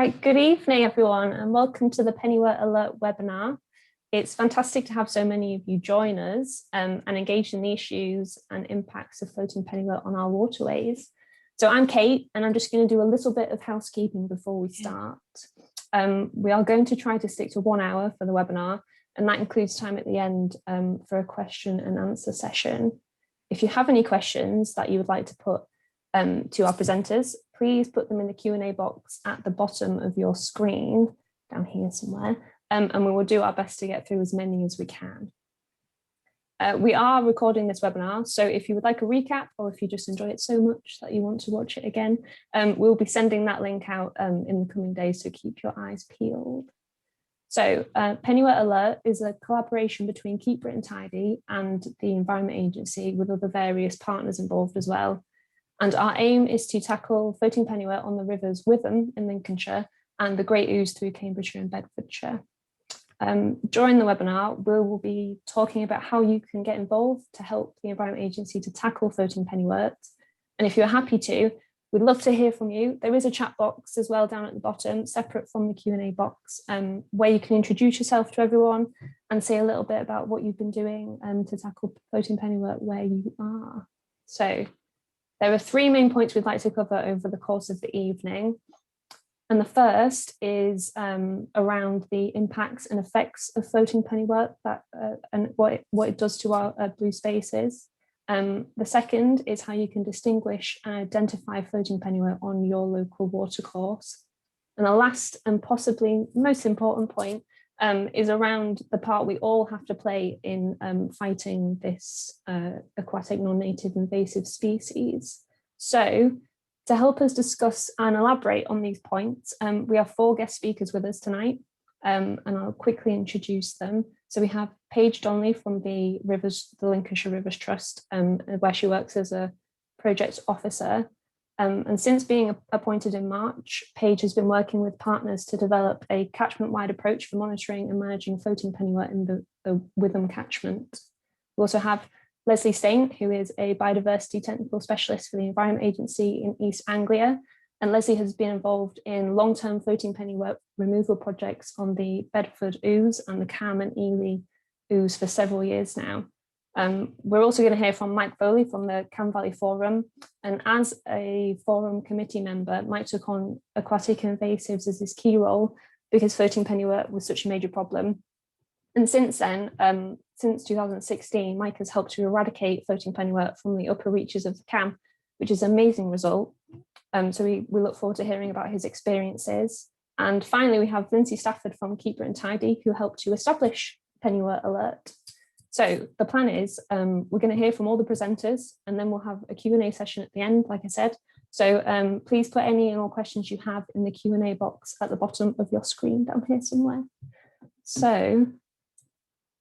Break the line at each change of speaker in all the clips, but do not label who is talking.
Right, good evening, everyone, and welcome to the Pennywort Alert webinar. It's fantastic to have so many of you join us and engage in the issues and impacts of floating pennywort on our waterways. So I'm Kate, and I'm just going to do a little bit of housekeeping before we start. We are going to try to stick to 1 hour for the webinar, and that includes time at the end for a question and answer session. If you have any questions that you would like to put to our presenters, please put them in the Q&A box at the bottom of your screen, down here somewhere, and we will do our best to get through as many as we can. We are recording this webinar, so if you would like a recap or if you just enjoy it so much that you want to watch it again, we'll be sending that link out in the coming days, so keep your eyes peeled. So Pennywort Alert is a collaboration between Keep Britain Tidy and the Environment Agency, with other various partners involved as well. And our aim is to tackle floating pennywort on the rivers Witham in Lincolnshire and the Great Ouse through Cambridgeshire and Bedfordshire. During the webinar, we will be talking about how you can get involved to help the Environment Agency to tackle floating pennywort. And if you're happy to, we'd love to hear from you. There is a chat box as well down at the bottom, separate from the Q&A box, where you can introduce yourself to everyone and say a little bit about what you've been doing to tackle floating pennywort where you are. So there are 3 main points we'd like to cover over the course of the evening. And the first is around the impacts and effects of floating pennywort and what it does to our blue spaces. The second is how you can distinguish and identify floating pennywort on your local watercourse. And the last and possibly most important point is around the part we all have to play in fighting this aquatic non-native invasive species. So to help us discuss and elaborate on these points, we have 4 guest speakers with us tonight, and I'll quickly introduce them. So we have Paige Donnelly from the Lincolnshire Rivers Trust, where she works as a project officer. And since being appointed in March, Paige has been working with partners to develop a catchment-wide approach for monitoring and managing floating pennywort in the Witham catchment. We also have Lesley, who is a biodiversity technical specialist for the Environment Agency in East Anglia. And Lesley has been involved in long-term floating pennywort removal projects on the Bedford Ouse and the Cam and Ely Ouse for several years now. We're also going to hear from Mike Foley from the Cam Valley Forum. And as a forum committee member, Mike took on aquatic invasives as his key role because floating pennywort was such a major problem. And since then, since 2016, Mike has helped to eradicate floating pennywort from the upper reaches of the Cam, which is an amazing result. So we look forward to hearing about his experiences. And finally, we have Lynsey Stafford from Keep Britain Tidy, who helped to establish Pennywort Alert. So the plan is we're going to hear from all the presenters, and then we'll have a Q&A session at the end, like I said. So please put any and all questions you have in the Q&A box at the bottom of your screen down here somewhere. So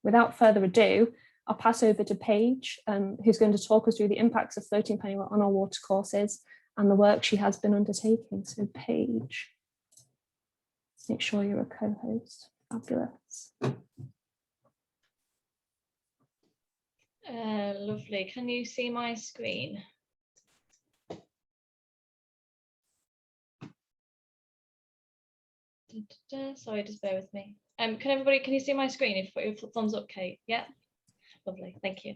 without further ado, I'll pass over to Paige, who's going to talk us through the impacts of floating pennywort on our watercourses and the work she has been undertaking. So Paige, make sure you're a co-host. Fabulous.
Lovely. Can you see my screen? Sorry, just bear with me. Can you see my screen? If you put your thumbs up, Kate. Yeah, lovely. Thank you.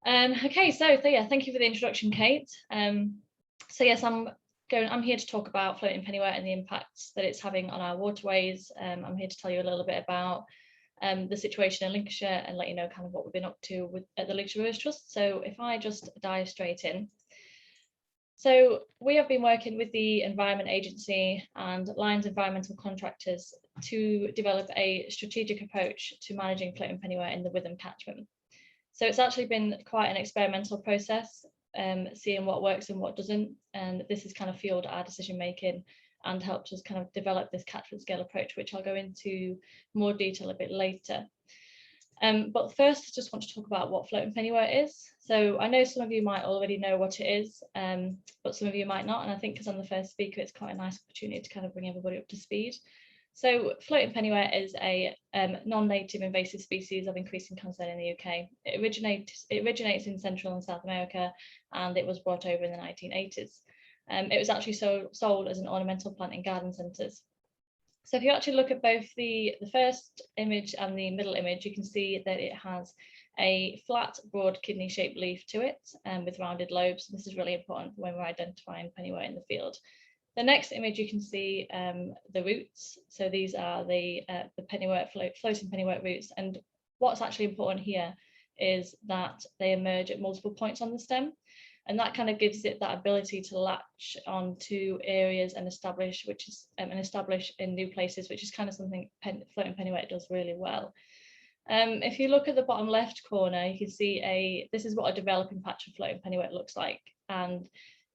Okay, so yeah, thank you for the introduction, Kate. So yes, I'm here to talk about floating pennywort and the impacts that it's having on our waterways. I'm here to tell you a little bit about the situation in Lincolnshire and let you know kind of what we've been up to at the Lincolnshire Rivers Trust. So if I just dive straight in. So we have been working with the Environment Agency and Lyons environmental contractors to develop a strategic approach to managing floating pennywort in the Witham catchment. So it's actually been quite an experimental process, seeing what works and what doesn't. And this has kind of fueled our decision making and helped us kind of develop this catchment scale approach, which I'll go into more detail a bit later. But first, I just want to talk about what floating pennywort is. So I know some of you might already know what it is, but some of you might not. And I think because I'm the first speaker, it's quite a nice opportunity to kind of bring everybody up to speed. So floating pennywort is a non-native invasive species of increasing concern in the UK. It originates in Central and South America, and it was brought over in the 1980s. It was actually sold as an ornamental plant in garden centres. So if you actually look at both the first image and the middle image, you can see that it has a flat, broad kidney-shaped leaf to it, with rounded lobes. This is really important when we're identifying pennywort in the field. The next image, you can see the roots. So these are the pennywort, floating pennywort roots. And what's actually important here is that they emerge at multiple points on the stem. And that kind of gives it that ability to latch onto areas and establish, establish in new places, which is kind of something floating pennywort does really well. If you look at the bottom left corner, you can see this is what a developing patch of floating pennywort looks like. And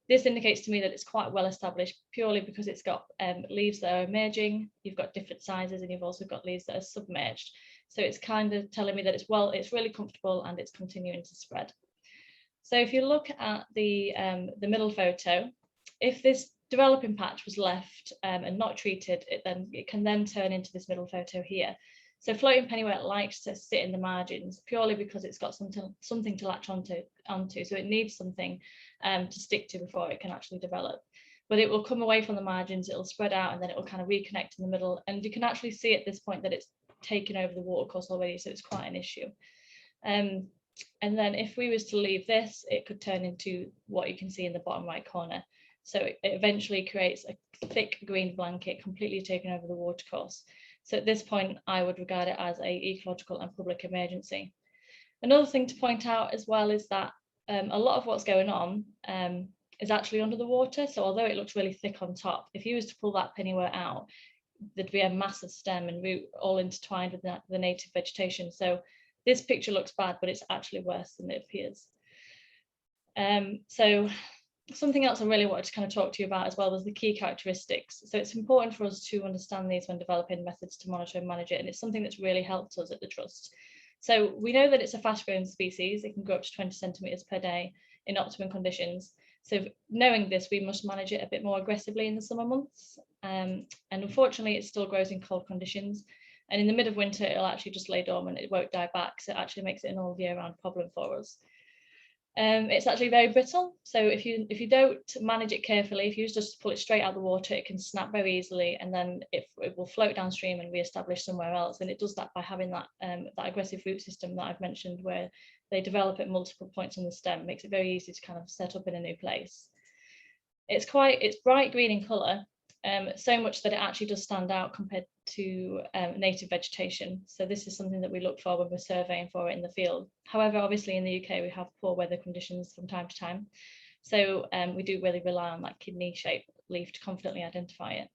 this indicates to me that it's quite well established purely because it's got leaves that are emerging, you've got different sizes, and you've also got leaves that are submerged. So it's kind of telling me that it's really comfortable and it's continuing to spread. So if you look at the middle photo, if this developing patch was left and not treated, it can then turn into this middle photo here. So floating pennywort likes to sit in the margins purely because it's got something to latch onto. So it needs something to stick to before it can actually develop. But it will come away from the margins, it'll spread out, and then it will kind of reconnect in the middle. And you can actually see at this point that it's taken over the watercourse already, so it's quite an issue. And then if we was to leave this, it could turn into what you can see in the bottom right corner. So it eventually creates a thick green blanket completely taking over the watercourse. So at this point, I would regard it as an ecological and public emergency. Another thing to point out as well is that a lot of what's going on is actually under the water. So although it looks really thick on top, if you was to pull that pennywort out, there'd be a massive stem and root all intertwined with the native vegetation. So this picture looks bad, but it's actually worse than it appears. So something else I really wanted to kind of talk to you about as well was the key characteristics. So it's important for us to understand these when developing methods to monitor and manage it, and it's something that's really helped us at the Trust. So we know that it's a fast-growing species. It can grow up to 20 centimetres per day in optimum conditions. So knowing this, we must manage it a bit more aggressively in the summer months. And unfortunately, it still grows in cold conditions. And in the mid of winter, it'll actually just lay dormant. It won't die back. So it actually makes it an all year round problem for us. It's actually very brittle. So if you don't manage it carefully, if you just pull it straight out of the water, it can snap very easily, and then it will float downstream and re-establish somewhere else. And it does that by having that aggressive root system that I've mentioned, where they develop at multiple points on the stem. It makes it very easy to kind of set up in a new place. It's bright green in colour, so much that it actually does stand out compared to native vegetation. So this is something that we look for when we're surveying for it in the field. However, obviously in the UK, we have poor weather conditions from time to time. So we do really rely on that kidney-shaped leaf to confidently identify it.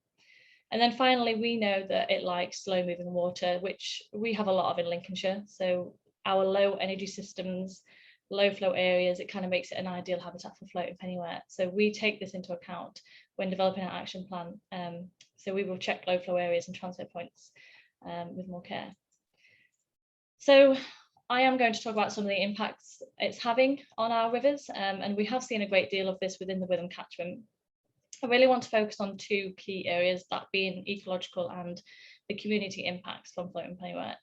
And then finally, we know that it likes slow moving water, which we have a lot of in Lincolnshire. So our low energy systems, low flow areas, it kind of makes it an ideal habitat for floating pennywort. So we take this into account when developing our action plan. So we will check low flow areas and transfer points with more care. So I am going to talk about some of the impacts it's having on our rivers, and we have seen a great deal of this within the Witham catchment. I really want to focus on two key areas, that being ecological and the community impacts from floating pennywort.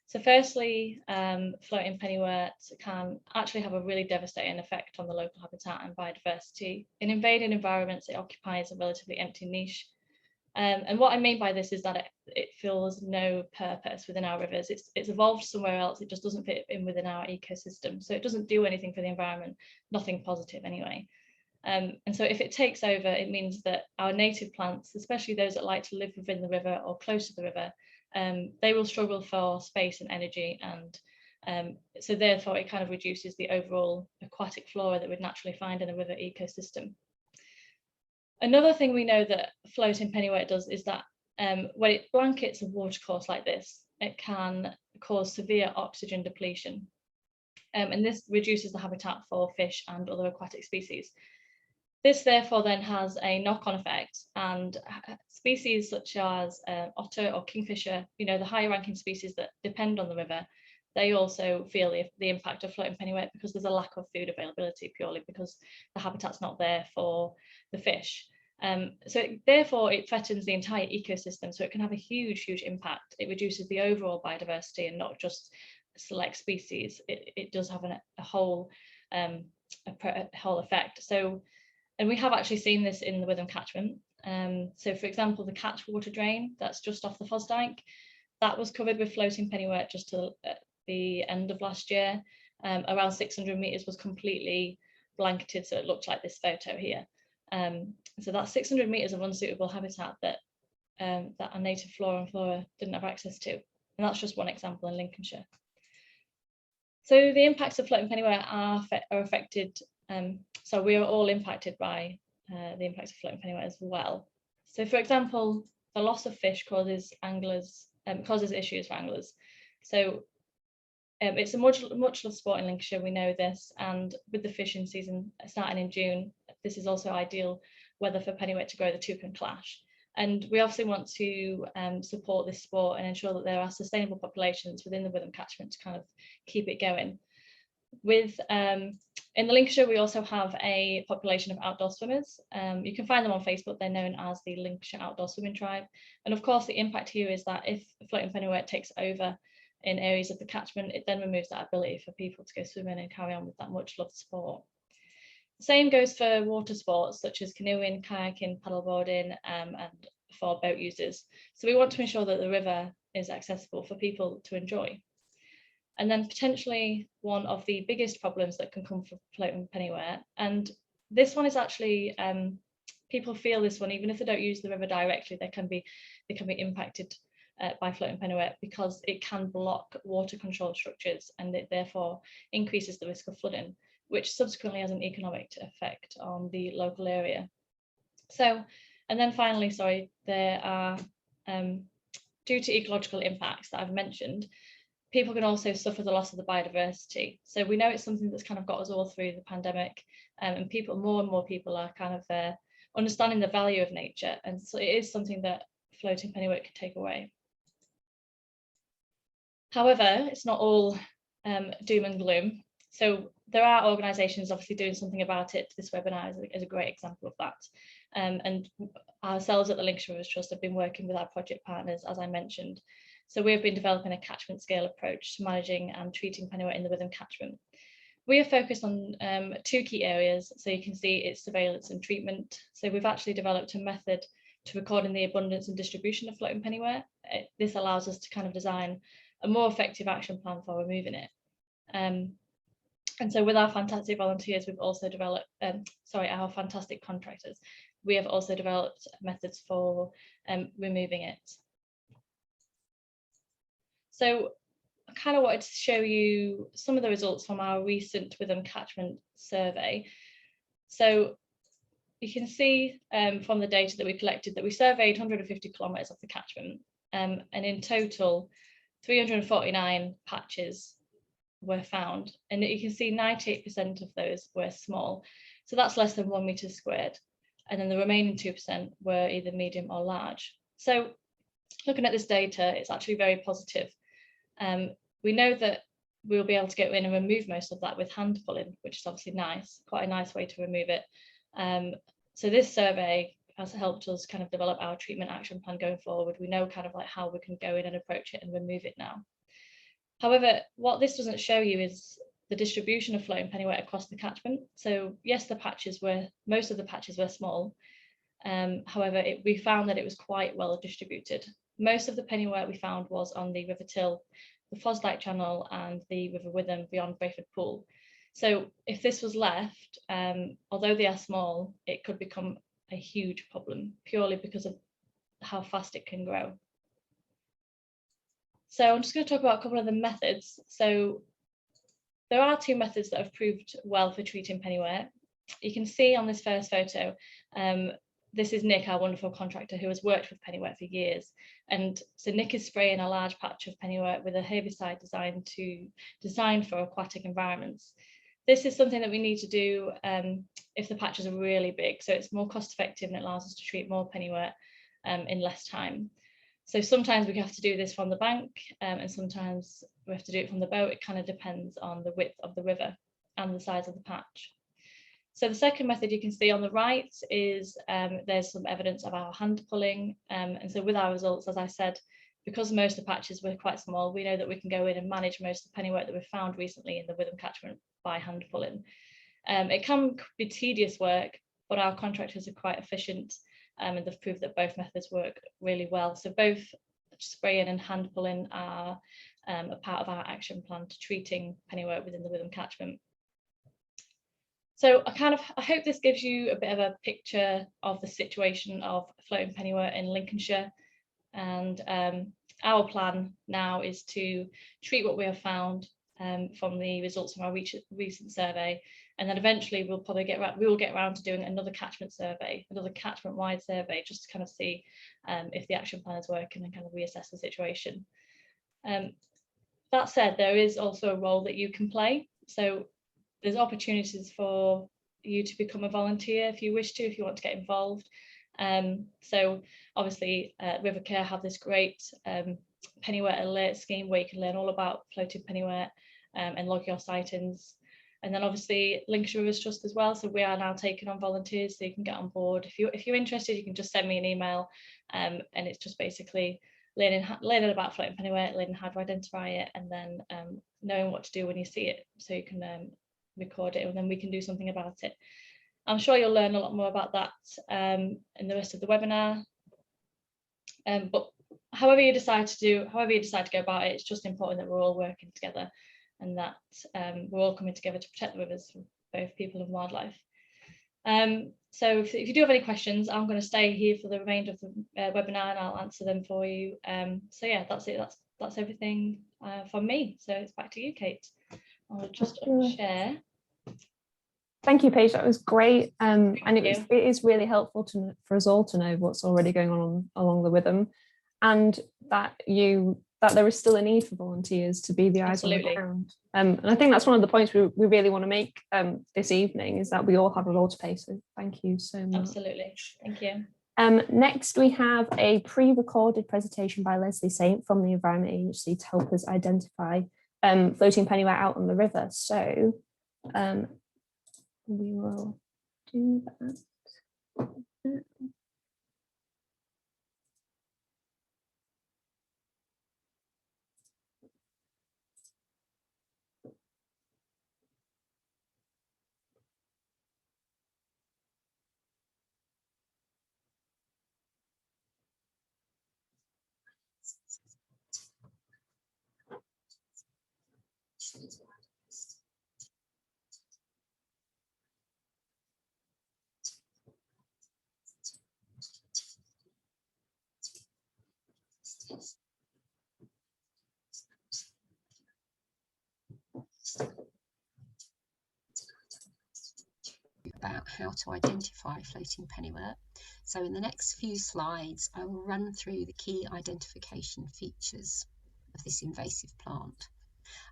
So firstly, floating pennywort can actually have a really devastating effect on the local habitat and biodiversity. In invading environments, it occupies a relatively empty niche. And what I mean by this is that it fills no purpose within our rivers. It's evolved somewhere else. It just doesn't fit in within our ecosystem. So it doesn't do anything for the environment, nothing positive anyway. And so if it takes over, it means that our native plants, especially those that like to live within the river or close to the river, they will struggle for space and energy, and so therefore it kind of reduces the overall aquatic flora that we'd naturally find in a river ecosystem. Another thing we know that floating pennywort does is that when it blankets a watercourse like this, it can cause severe oxygen depletion, and this reduces the habitat for fish and other aquatic species. This therefore then has a knock-on effect, and species such as otter or kingfisher, the higher ranking species that depend on the river, they also feel the impact of floating pennywort because there's a lack of food availability purely because the habitat's not there for the fish. So therefore it threatens the entire ecosystem, so it can have a huge impact. It reduces the overall biodiversity and not just select species. It does have a whole effect. So And we have actually seen this in the Witham catchment. So for example, the catch water drain that's just off the Fosdyke, that was covered with floating pennywort just till the end of last year. Around 600 metres was completely blanketed, so it looked like this photo here. So that's 600 metres of unsuitable habitat that that our native flora and flora didn't have access to. And that's just one example in Lincolnshire. So the impacts of floating pennywort are affected, so we are all impacted by the impacts of floating pennywort as well. So for example, the loss of fish causes issues for anglers. So it's a much loved sport in Lincolnshire, we know this, and with the fishing season starting in June, this is also ideal weather for pennywort to grow, the two can clash. And we obviously want to support this sport and ensure that there are sustainable populations within the Witham catchment to kind of keep it going. With in the Lincolnshire, we also have a population of outdoor swimmers. You can find them on Facebook. They're known as the Lincolnshire Outdoor Swimming Tribe. And of course, the impact here is that if floating pennywort takes over in areas of the catchment, it then removes that ability for people to go swimming and carry on with that much loved sport. The same goes for water sports such as canoeing, kayaking, paddleboarding, and for boat users. So we want to ensure that the river is accessible for people to enjoy. And then potentially one of the biggest problems that can come from floating pennywort, and this one is actually, people feel this one, even if they don't use the river directly, they can be impacted by floating pennywort because it can block water control structures, and it therefore increases the risk of flooding, which subsequently has an economic effect on the local area. So, and then finally, sorry, there are, due to ecological impacts that I've mentioned, people can also suffer the loss of the biodiversity. So we know it's something that's kind of got us all through the pandemic, and more and more people are kind of understanding the value of nature, and so it is something that floating pennywort could take away. However, it's not all doom and gloom. So there are organisations obviously doing something about it. This webinar is a great example of that. And ourselves at the Lincolnshire Rivers Trust have been working with our project partners, as I mentioned. So we have been developing a catchment scale approach to managing and treating pennywort in the Witham catchment. We are focused on two key areas. So you can see it's surveillance and treatment. So we've actually developed a method to recording the abundance and distribution of floating pennywort. This allows us to kind of design a more effective action plan for removing it. And so with our fantastic volunteers, we've also developed, our fantastic contractors, we have also developed methods for removing it. So I kind of wanted to show you some of the results from our recent Witham catchment survey. So you can see from the data that we collected that we surveyed 150 kilometres of the catchment, and in total 349 patches were found, and you can see 98% of those were small, so that's less than 1 metre squared, and then the remaining 2% were either medium or large. So looking at this data, it's actually very positive. We know that we'll be able to go in and remove most of that with hand pulling, which is obviously nice, quite a nice way to remove it. So this survey has helped us kind of develop our treatment action plan going forward. We know kind of like how we can go in and approach it and remove it now. However, what this doesn't show you is the distribution of floating pennywort across the catchment. So yes, most of the patches were small. However, we found that it was quite well distributed. Most of the pennywort we found was on the River Till, the Fosdyke Channel, and the River Witham beyond Brayford Pool. So if this was left, although they are small, it could become a huge problem purely because of how fast it can grow. So I'm just going to talk about a couple of the methods. So there are two methods that have proved well for treating pennywort. You can see on this first photo, this is Nick, our wonderful contractor, who has worked with pennywort for years. And so Nick is spraying a large patch of pennywort with a herbicide designed for aquatic environments. This is something that we need to do if the patches are really big. So it's more cost effective and it allows us to treat more pennywort in less time. So sometimes we have to do this from the bank, and sometimes we have to do it from the boat. It kind of depends on the width of the river and the size of the patch. So the second method you can see on the right is there's some evidence of our hand pulling. And so with our results, as I said, because most of the patches were quite small, we know that we can go in and manage most of the pennywort that we've found recently in the Witham catchment by hand pulling. It can be tedious work, but our contractors are quite efficient, and they've proved that both methods work really well. So both spraying and hand pulling are a part of our action plan to treating pennywort within the Witham catchment. So I hope this gives you a bit of a picture of the situation of floating pennywort in Lincolnshire. And our plan now is to treat what we have found from the results of our recent survey, and then eventually we will get around to doing another catchment survey, another catchment-wide survey, just to kind of see if the action plan is working and kind of reassess the situation. That said, there is also a role that you can play. So there's opportunities for you to become a volunteer if you wish to, if you want to get involved. So obviously RiverCare have this great pennywort alert scheme where you can learn all about floating pennywort and log your sightings. And then obviously Lincolnshire Rivers Trust as well. So we are now taking on volunteers, so you can get on board. If you're interested, you can just send me an email, and it's just basically learning about floating pennywort, learning how to identify it, and then knowing what to do when you see it, so you can record it, and then we can do something about it. I'm sure you'll learn a lot more about that in the rest of the webinar. But however you decide to go about it, it's just important that we're all working together, and that we're all coming together to protect the rivers from both people and wildlife. So if you do have any questions, I'm going to stay here for the remainder of the webinar, and I'll answer them for you. So yeah, that's it. That's everything from me. So it's back to you, Kate. I'll just share.
Thank you, Paige. That was great. And it is really helpful for us all to know what's already going on along the Witham, and that there is still a need for volunteers to be the eyes on the ground. And I think that's one of the points we really want to make this evening, is that we all have a role to play. So thank you so much.
Absolutely. Thank you.
Next, we have a pre-recorded presentation by Lesley Saint from the Environment Agency to help us identify floating pennywort out on the river. So we will do that.
About how to identify floating pennywort. So in the next few slides, I will run through the key identification features of this invasive plant.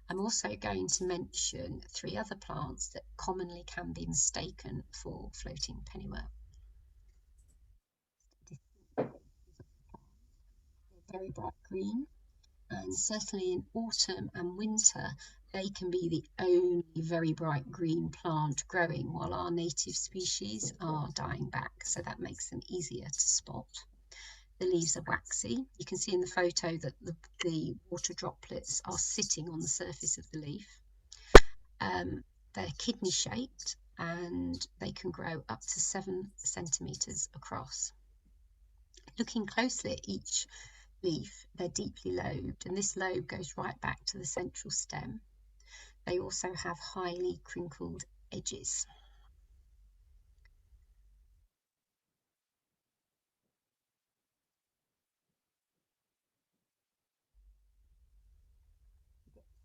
I'm also going to mention 3 other plants that commonly can be mistaken for floating pennywort. They're very bright green, and certainly in autumn and winter they can be the only very bright green plant growing, while our native species are dying back, so that makes them easier to spot. The leaves are waxy. You can see in the photo that the water droplets are sitting on the surface of the leaf. They're kidney shaped, and they can grow up to 7 centimetres across. Looking closely at each leaf, they're deeply lobed, and this lobe goes right back to the central stem. They also have highly crinkled edges.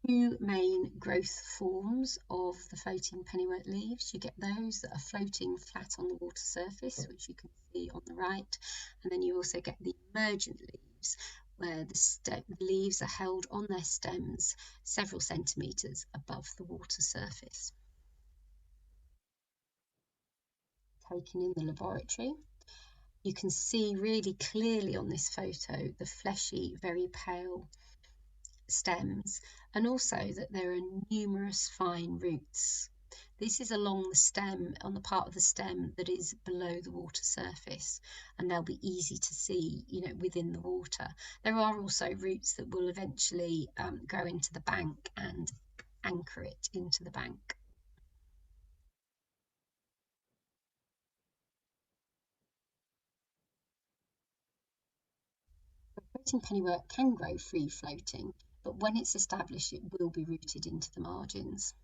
Two main growth forms of the floating pennywort leaves. You get those that are floating flat on the water surface, which you can see on the right, and then you also get the emergent leaves, where the leaves are held on their stems several centimetres above the water surface. Taken in the laboratory, you can see really clearly on this photo the fleshy, very pale stems, and also that there are numerous fine roots. This is along the stem, on the part of the stem that is below the water surface, and they'll be easy to see, within the water. There are also roots that will eventually go into the bank and anchor it into the bank. floating pennywort can grow free floating, but when it's established, it will be rooted into the margins.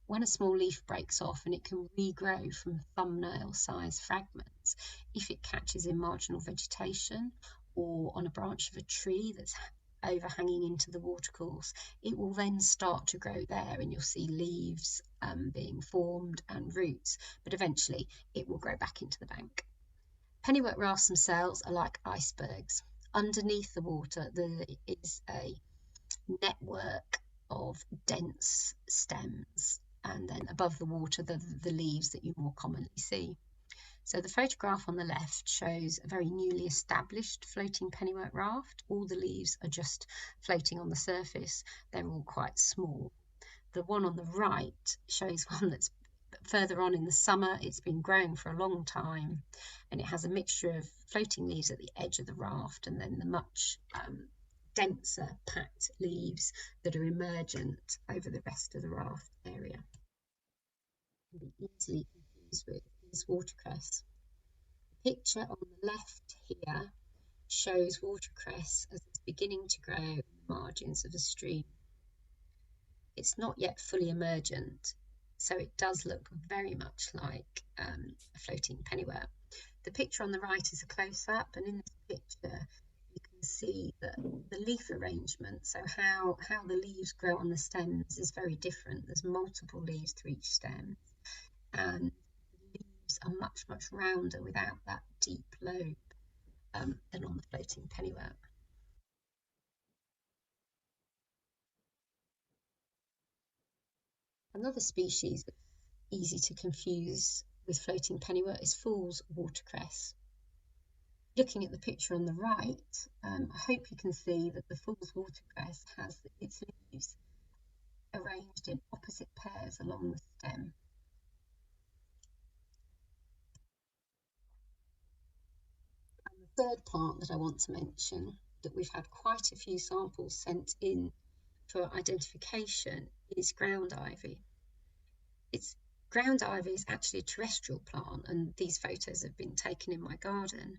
When a small leaf breaks off, and it can regrow from thumbnail size fragments if it catches in marginal vegetation or on a branch of a tree that's overhanging into the watercourse, it will then start to grow there, and you'll see leaves being formed and roots, but eventually it will grow back into the bank. Pennywort rafts themselves are like icebergs. Underneath the water there is a network of dense stems, and then above the water the leaves that you more commonly see. So the photograph on the left shows a very newly established floating pennywort raft. All the leaves are just floating on the surface. They're all quite small. The one on the right shows one that's further on in the summer. It's been growing for a long time, and it has a mixture of floating leaves at the edge of the raft and then the much denser packed leaves that are emergent over the rest of the raft area. Can be easily confused with is watercress. The picture on the left here shows watercress as it's beginning to grow in the margins of a stream. It's not yet fully emergent, so it does look very much like a floating pennywort. The picture on the right is a close-up, and in this picture you can see that the leaf arrangement, so how the leaves grow on the stems, is very different. There's multiple leaves to each stem, and the leaves are much rounder without that deep lobe than on the floating pennywort. Another species easy to confuse with floating pennywort is fool's watercress. Looking at the picture on the right, I hope you can see that the fool's watercress has its leaves arranged in opposite pairs along the stem. And the third plant that I want to mention, that we've had quite a few samples sent in for identification, is ground ivy. Ground ivy is actually a terrestrial plant, and these photos have been taken in my garden.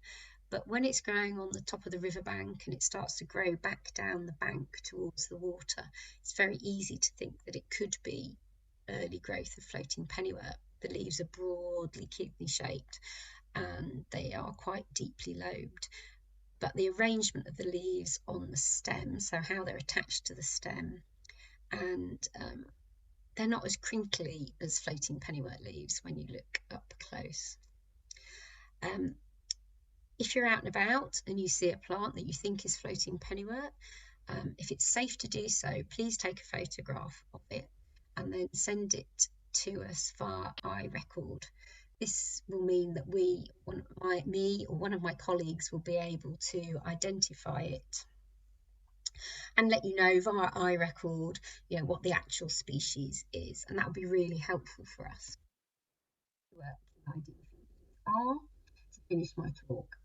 But when it's growing on the top of the riverbank and it starts to grow back down the bank towards the water, it's very easy to think that it could be early growth of floating pennywort. The leaves are broadly kidney shaped and they are quite deeply lobed. But the arrangement of the leaves on the stem, so how they're attached to the stem, and they're not as crinkly as floating pennywort leaves when you look up close. If you're out and about and you see a plant that you think is floating pennywort, if it's safe to do so, please take a photograph of it and then send it to us via iRecord. This will mean that me or one of my colleagues will be able to identify it and let you know via iRecord, what the actual species is, and that will be really helpful for us. To finish my talk,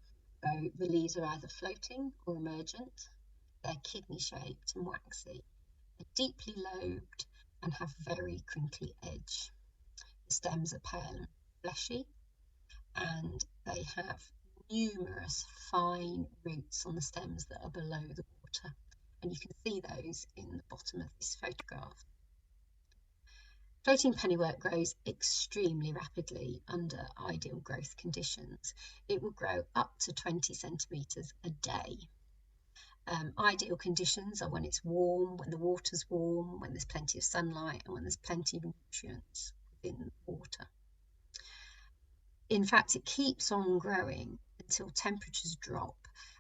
so the leaves are either floating or emergent. They're kidney shaped and waxy. They're deeply lobed and have very crinkly edge. The stems are pale and fleshy, and they have numerous fine roots on the stems that are below the water, and you can see those in the bottom of this photograph. Floating pennywort grows extremely rapidly under ideal growth conditions. It will grow up to 20 centimetres a day. Ideal conditions are when it's warm, when the water's warm, when there's plenty of sunlight, and when there's plenty of nutrients within the water. In fact, it keeps on growing until temperatures drop,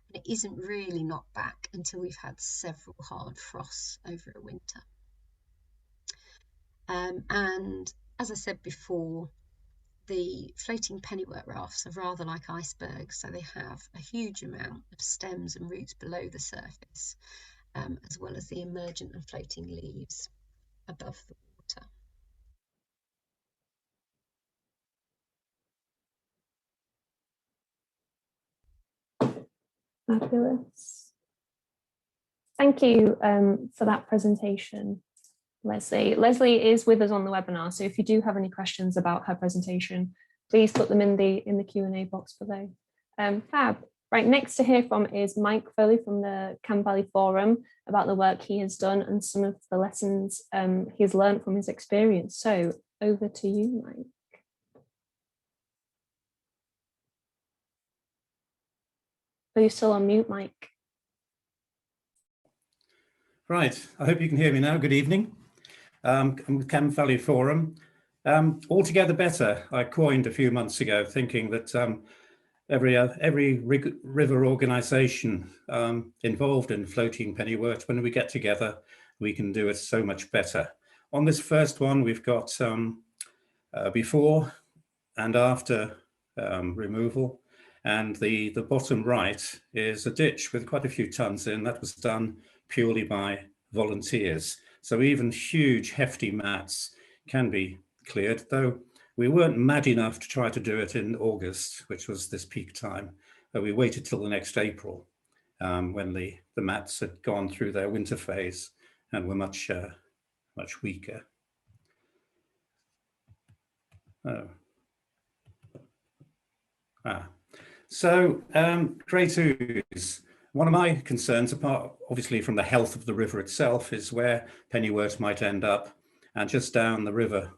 and it isn't really knocked back until we've had several hard frosts over a winter. And as I said before, the floating pennywort rafts are rather like icebergs, so they have a huge amount of stems and roots below the surface, as well as the emergent and floating leaves above the water.
Fabulous. Thank you for that presentation, Lesley. Lesley is with us on the webinar, so if you do have any questions about her presentation, please put them in the Q&A box below. Fab, Right, next to hear from is Mike Foley from the Cam Valley Forum about the work he has done and some of the lessons he has learned from his experience. So over to you, Mike. Are you still on mute, Mike?
Right, I hope you can hear me now. Good evening. I'm with Cam Valley Forum. Altogether better, I coined a few months ago, thinking that every river organisation involved in Floating Pennywort, when we get together, we can do it so much better. On this first one, we've got before and after removal, and the bottom right is a ditch with quite a few tons in. That was done purely by volunteers. So even huge, hefty mats can be cleared, though we weren't mad enough to try to do it in August, which was this peak time. We waited till the next April when the mats had gone through their winter phase and were much weaker. So Great Ouse. One of my concerns, apart obviously from the health of the river itself, is where Pennywort might end up. And just down the river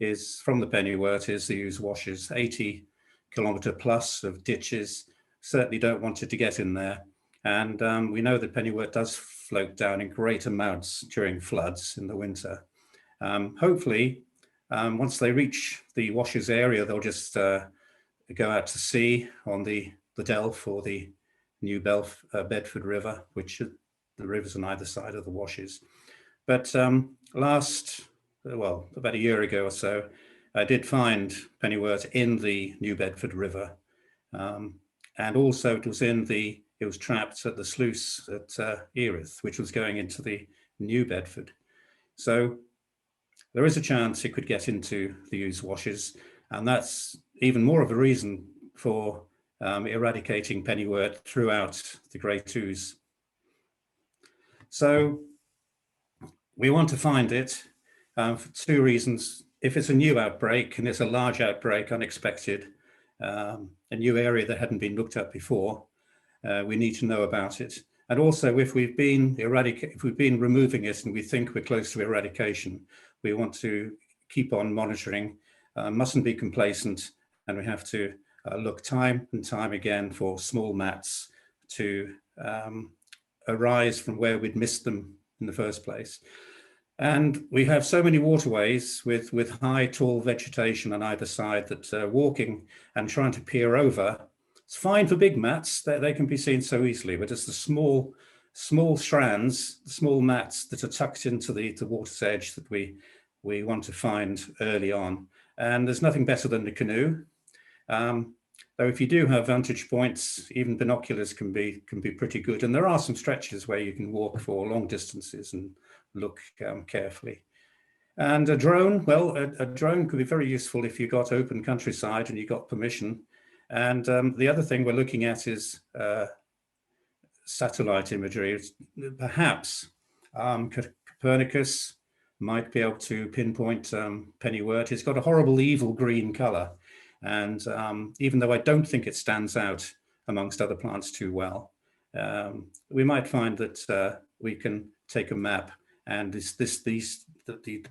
is, from the Pennywort, is the Ouse washes, 80-kilometre plus of ditches. Certainly don't want it to get in there. And we know that Pennywort does float down in great amounts during floods in the winter. Hopefully, once they reach the washes area, they'll just go out to sea on the Delf or the New Bedford River, which the rivers on either side of the washes. But about a year ago or so, I did find Pennywort in the New Bedford River. And also it was trapped at the sluice at Erith, which was going into the New Bedford. So there is a chance it could get into the Ouse washes, and that's even more of a reason for eradicating Pennywort throughout the Great Ouse. So we want to find it for two reasons. If it's a new outbreak, and it's a large outbreak, unexpected, a new area that hadn't been looked at before, we need to know about it. And also, if we've been removing it and we think we're close to eradication, we want to keep on monitoring, mustn't be complacent, and we have to look time and time again for small mats to arise from where we'd missed them in the first place. And we have so many waterways with high, tall vegetation on either side that walking and trying to peer over, it's fine for big mats, they can be seen so easily, but it's the small strands, the small mats that are tucked into the water's edge that we want to find early on. And there's nothing better than the canoe. Though if you do have vantage points, even binoculars can be pretty good. And there are some stretches where you can walk for long distances and look carefully. And a drone, well, a drone could be very useful if you got open countryside and you got permission. And the other thing we're looking at is satellite imagery. Perhaps Copernicus might be able to pinpoint Pennywort. It's got a horrible evil green color. And even though I don't think it stands out amongst other plants too well, we might find that we can take a map and the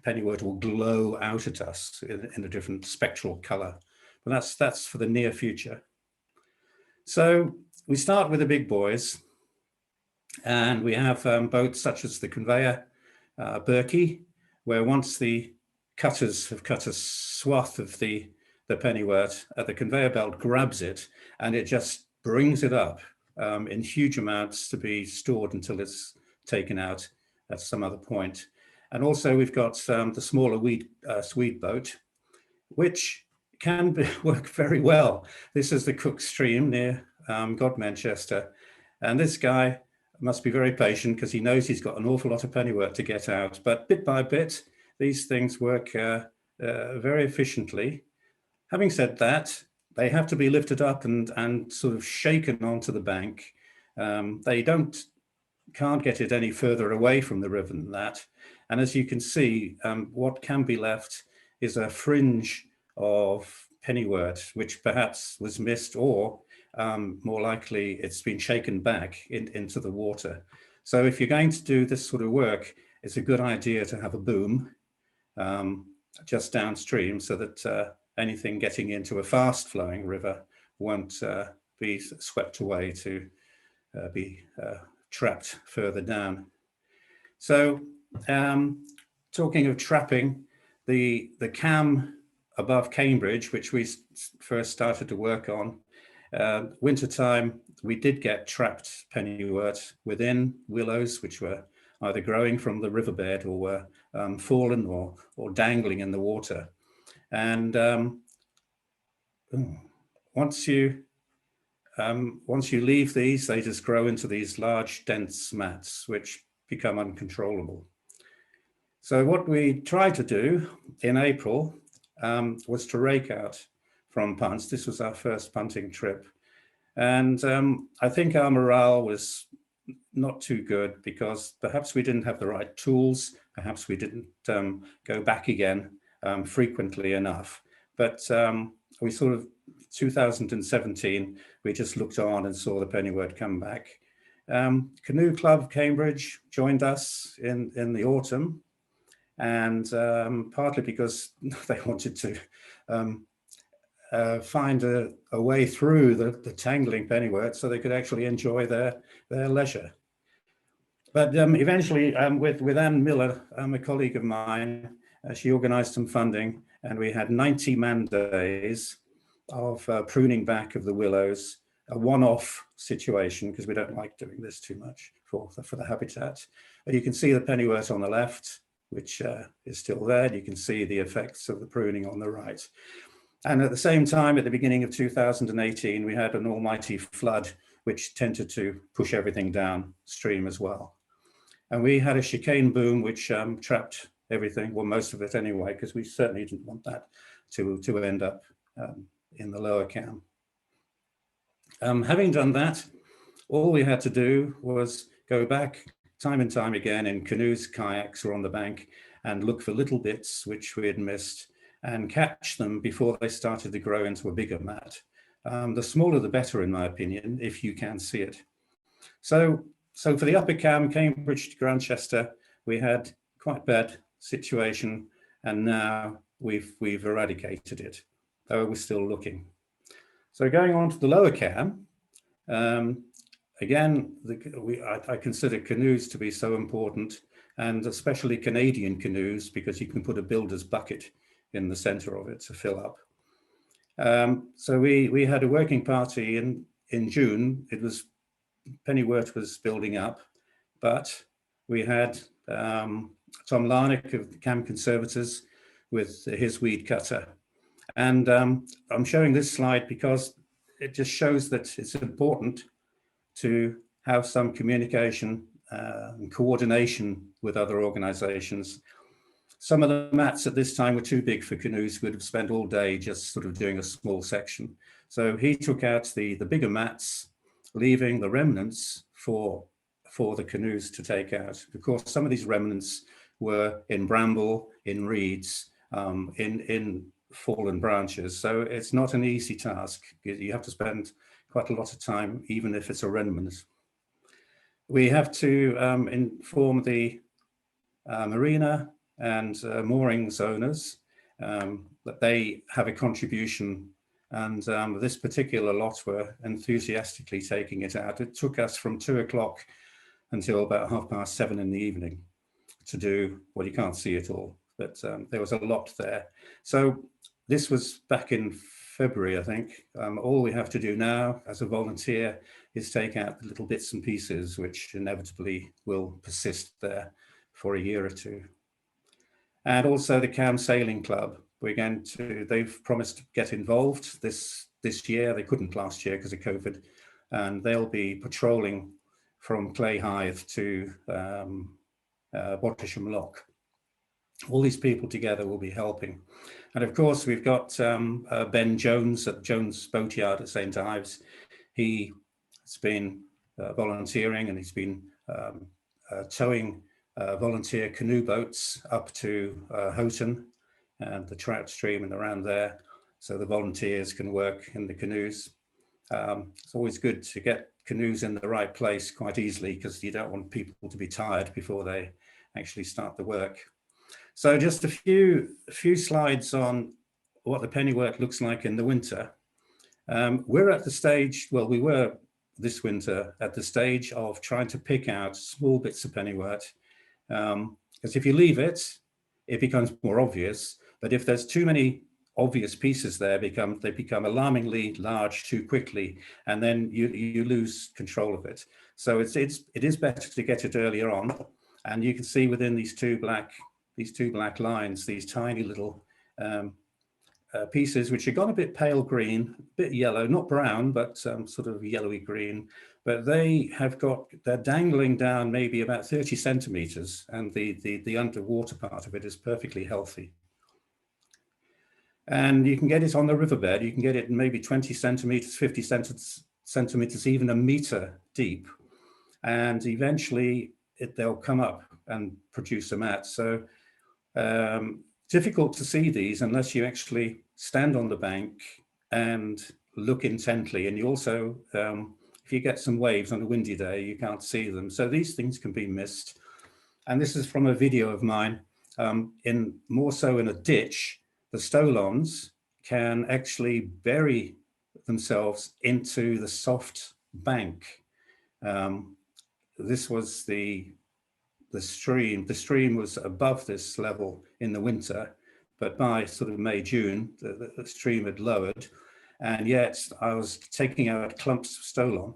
Pennywort will glow out at us in a different spectral color. But that's for the near future. So we start with the big boys, and we have boats such as the conveyor Berkey, where once the cutters have cut a swath of the Pennywort, the conveyor belt grabs it and it just brings it up in huge amounts to be stored until it's taken out at some other point. And also we've got the smaller Swede boat, which can work very well. This is the Cook Stream near Godmanchester. And this guy must be very patient because he knows he's got an awful lot of Pennywort to get out. But bit by bit, these things work very efficiently. Having said that, they have to be lifted up and sort of shaken onto the bank. They can't get it any further away from the river than that. And as you can see, what can be left is a fringe of Pennywort, which perhaps was missed, or more likely it's been shaken back into the water. So if you're going to do this sort of work, it's a good idea to have a boom just downstream, so that anything getting into a fast flowing river won't be swept away to be trapped further down. So talking of trapping, the cam above Cambridge, which we first started to work on, wintertime, we did get trapped pennywort within willows, which were either growing from the riverbed or were fallen or dangling in the water. And once you leave these, they just grow into these large, dense mats, which become uncontrollable. So what we tried to do in April was to rake out from punts. This was our first punting trip. And I think our morale was not too good, because perhaps we didn't have the right tools, perhaps we didn't go back again frequently enough. But we sort of, 2017, we just looked on and saw the pennywort come back. Canoe Club Cambridge joined us in the autumn, and partly because they wanted to find a way through the tangling pennywort so they could actually enjoy their leisure. But eventually, with Anne Miller, a colleague of mine, she organized some funding, and we had 90 man days of pruning back of the willows, a one-off situation, because we don't like doing this too much for the habitat. But you can see the pennywort on the left, which is still there. You can see the effects of the pruning on the right. And at the same time, at the beginning of 2018, we had an almighty flood, which tended to push everything downstream as well. And we had a chicane boom, which trapped everything, well, most of it anyway, because we certainly didn't want that to end up in the lower cam. Having done that, all we had to do was go back time and time again in canoes, kayaks, or on the bank, and look for little bits which we had missed and catch them before they started to grow into a bigger mat. The smaller the better, in my opinion, if you can see it. So for the upper cam, Cambridge to Grantchester, we had quite bad situation, and now we've eradicated it, though we're still looking. So going on to the lower cam, again, I consider canoes to be so important, and especially Canadian canoes, because you can put a builder's bucket in the center of it to fill up. So we had a working party in June. It was, pennywort was building up, but we had Tom Larnick of the Cam Conservators with his weed cutter. And I'm showing this slide because it just shows that it's important to have some communication and coordination with other organizations. Some of the mats at this time were too big for canoes. We'd have spent all day just sort of doing a small section. So he took out the bigger mats, leaving the remnants for the canoes to take out. Of course, some of these remnants were in bramble, in reeds, in fallen branches. So it's not an easy task. You have to spend quite a lot of time, even if it's a remnant. We have to inform the marina and moorings owners that they have a contribution, and this particular lot were enthusiastically taking it out. It took us from 2 o'clock until about 7:30 in the evening to do, well, you can't see it all, but there was a lot there. So this was back in February, I think. All we have to do now as a volunteer is take out the little bits and pieces which inevitably will persist there for a year or two. And also the Cam Sailing Club, they've promised to get involved this year. They couldn't last year because of COVID, and they'll be patrolling from Clayhythe to Watersham Loch. All these people together will be helping. And of course, we've got Ben Jones at Jones Boatyard at St. Ives. He has been volunteering, and he's been towing volunteer canoe boats up to Houghton and the trout stream and around there, so the volunteers can work in the canoes. It's always good to get canoes in the right place quite easily, because you don't want people to be tired before they actually start the work. So just a few slides on what the pennywort looks like in the winter. We're at the stage, well, we were this winter at the stage of trying to pick out small bits of pennywort, because if you leave it, it becomes more obvious. But if there's too many obvious pieces there, they become alarmingly large too quickly, and then you lose control of it. So it is better to get it earlier on. And you can see within these two black lines, these tiny little pieces, which have gone a bit pale green, a bit yellow, not brown, but sort of yellowy green. But they're dangling down maybe about 30 centimeters, and the underwater part of it is perfectly healthy. And you can get it on the riverbed. You can get it maybe 20 centimeters, 50 centimeters, even a meter deep. And eventually they'll come up and produce a mat. So difficult to see these unless you actually stand on the bank and look intently. And you also, if you get some waves on a windy day, you can't see them. So these things can be missed. And this is from a video of mine. More so in a ditch, the stolons can actually bury themselves into the soft bank. This was the stream. The stream was above this level in the winter, but by sort of May, June, the stream had lowered, and yet I was taking out clumps of stolon.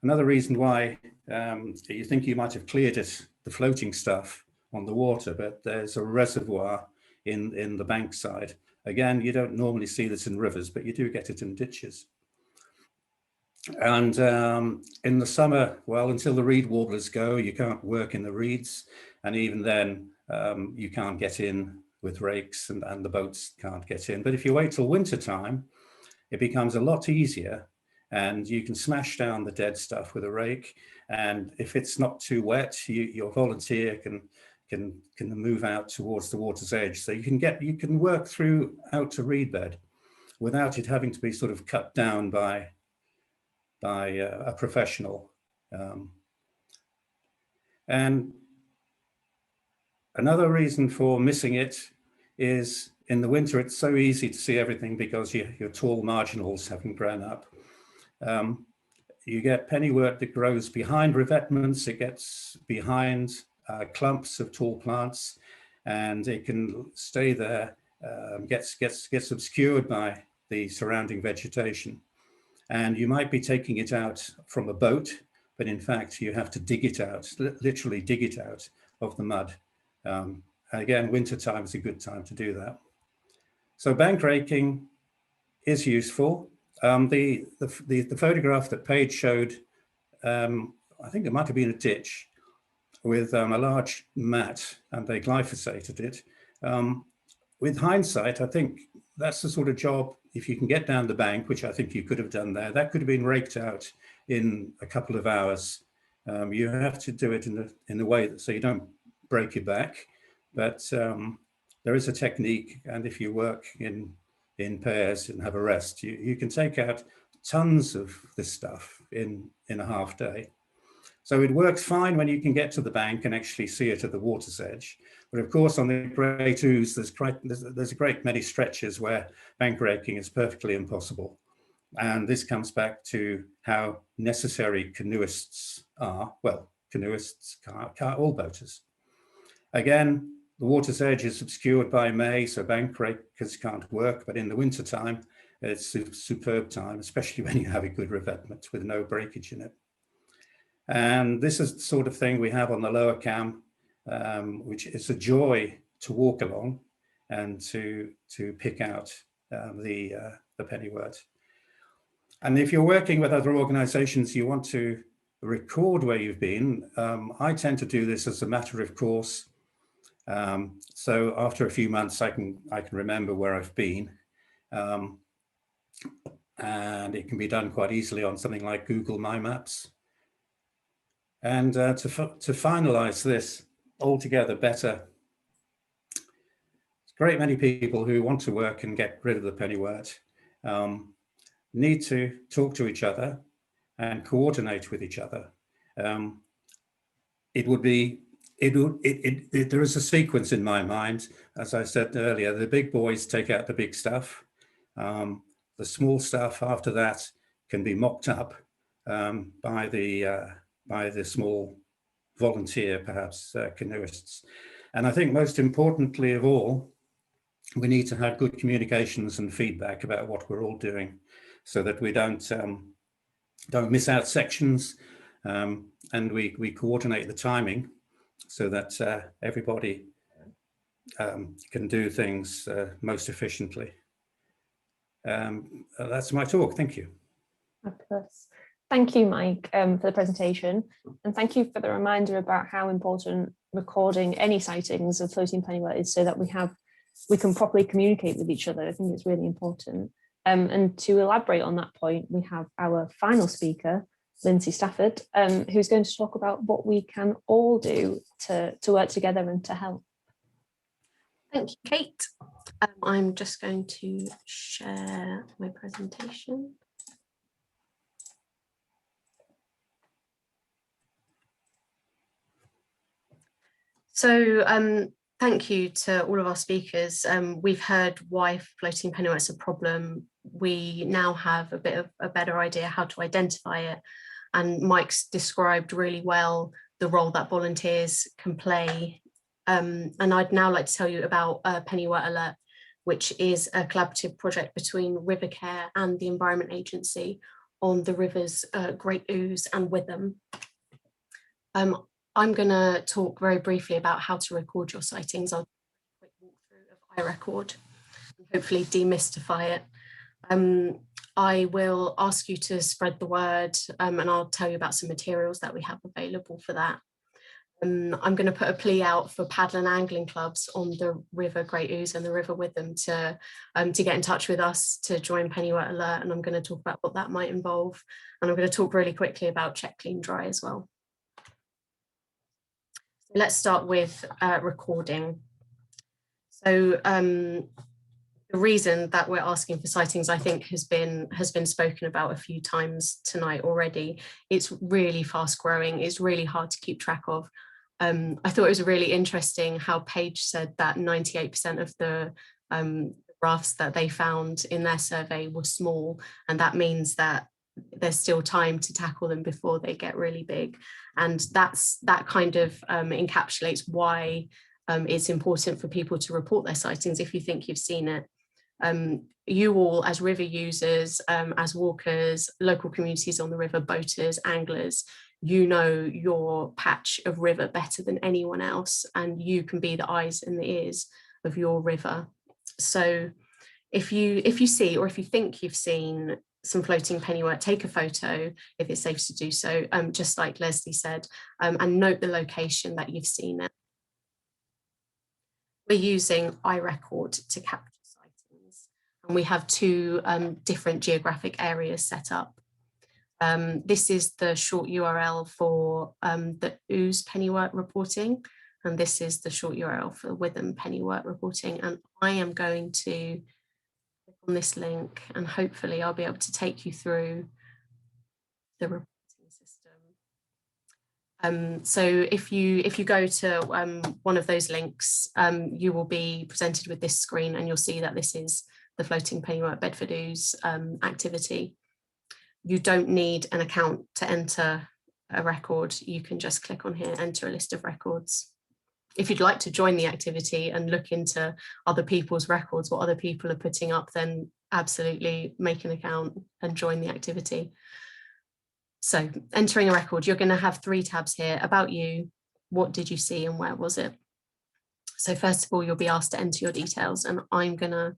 Another reason why you think you might have cleared it, the floating stuff on the water, but there's a reservoir in the bank side. Again, you don't normally see this in rivers, but you do get it in ditches. And in the summer, well, until the reed warblers go, you can't work in the reeds. And even then, you can't get in with rakes, and the boats can't get in. But if you wait till winter time, it becomes a lot easier, and you can smash down the dead stuff with a rake. And if it's not too wet, your volunteer can move out towards the water's edge. So you can work through out to reed bed without it having to be sort of cut down by a professional. And another reason for missing it is in the winter, it's so easy to see everything because your tall marginals haven't grown up. You get pennywort that grows behind revetments, it gets behind clumps of tall plants, and it can stay there, gets obscured by the surrounding vegetation. And you might be taking it out from a boat, but in fact, you have to dig it out, literally dig it out of the mud. Again, winter time is a good time to do that. So bank raking is useful. The photograph that Paige showed, I think it might have been a ditch with a large mat, and they glyphosated it. With hindsight, I think that's the sort of job, if you can get down the bank, which I think you could have done there, that could have been raked out in a couple of hours. You have to do it in a way that, so you don't break your back, but there is a technique, and if you work in pairs and have a rest, you can take out tons of this stuff in a half day. So it works fine when you can get to the bank and actually see it at the water's edge. But of course, on the Great Ouse, there's a great many stretches where bank raking is perfectly impossible. And this comes back to how necessary canoeists are. Well, canoeists, all boaters. Again, the water's edge is obscured by May, so bank rakers can't work. But in the winter time, it's a superb time, especially when you have a good revetment with no breakage in it. And this is the sort of thing we have on the lower cam, which is a joy to walk along and to pick out the pennywort. And if you're working with other organizations, you want to record where you've been. I tend to do this as a matter of course. So after a few months, I can remember where I've been. And it can be done quite easily on something like Google My Maps. And to finalize this altogether better, there's a great many people who want to work and get rid of the pennywort. need to talk to each other and coordinate with each other. There is a sequence in my mind, as I said earlier. The big boys take out the big stuff. The small stuff after that can be mopped up by the small volunteer, perhaps canoeists. And I think most importantly of all, we need to have good communications and feedback about what we're all doing, so that we don't miss out sections, and we coordinate the timing so that everybody can do things most efficiently. That's my talk. Thank you.
Fabulous. Thank you, Mike, for the presentation, and thank you for the reminder about how important recording any sightings of floating pennywort is, so that we can properly communicate with each other. I think it's really important. And to elaborate on that point, we have our final speaker, Lynsey Stafford, who's going to talk about what we can all do to work together and to help.
Thank you, Kate. I'm just going to share my presentation. So thank you to all of our speakers. We've heard why floating pennywort is a problem. We now have a bit of a better idea how to identify it. And Mike's described really well the role that volunteers can play. And I'd now like to tell you about Pennywort Alert, which is a collaborative project between RiverCare and the Environment Agency on the rivers Great Ouse and Witham. I'm going to talk very briefly about how to record your sightings. I'll do a quick walkthrough of iRecord and hopefully demystify it. I will ask you to spread the word, and I'll tell you about some materials that we have available for that. I'm going to put a plea out for paddle and angling clubs on the River Great Ouse and the River Witham to get in touch with us to join Pennywort Alert, and I'm going to talk about what that might involve. And I'm going to talk really quickly about Check, Clean, Dry as well. Let's start with recording. So the reason that we're asking for sightings, I think, has been spoken about a few times tonight already. It's really fast growing. It's really hard to keep track of. I thought it was really interesting how Paige said that 98% of the rafts that they found in their survey were small, and that means that there's still time to tackle them before they get really big. And that kind of encapsulates why it's important for people to report their sightings if you think you've seen it. You all, as river users, as walkers, local communities on the river, boaters, anglers, you know your patch of river better than anyone else, and you can be the eyes and the ears of your river. So if you see, or if you think you've seen some floating pennywort, take a photo if it's safe to do so, just like Lesley said, and note the location that you've seen it. We're using iRecord to capture sightings, and we have two different geographic areas set up. This is the short URL for the ousepennywort reporting, and this is the short URL for Witham pennywort reporting. And I am going to click on this link, and hopefully I'll be able to take you through the reporting system. So if you go to one of those links, you will be presented with this screen, and you'll see that this is the Floating Pennywort Bedford Ouse activity. You don't need an account to enter a record. You can just click on here, enter a list of records. If you'd like to join the activity and look into other people's records, what other people are putting up, then absolutely make an account and join the activity. So entering a record, you're going to have three tabs here: about you, what did you see, and where was it? So first of all, you'll be asked to enter your details, and I'm going to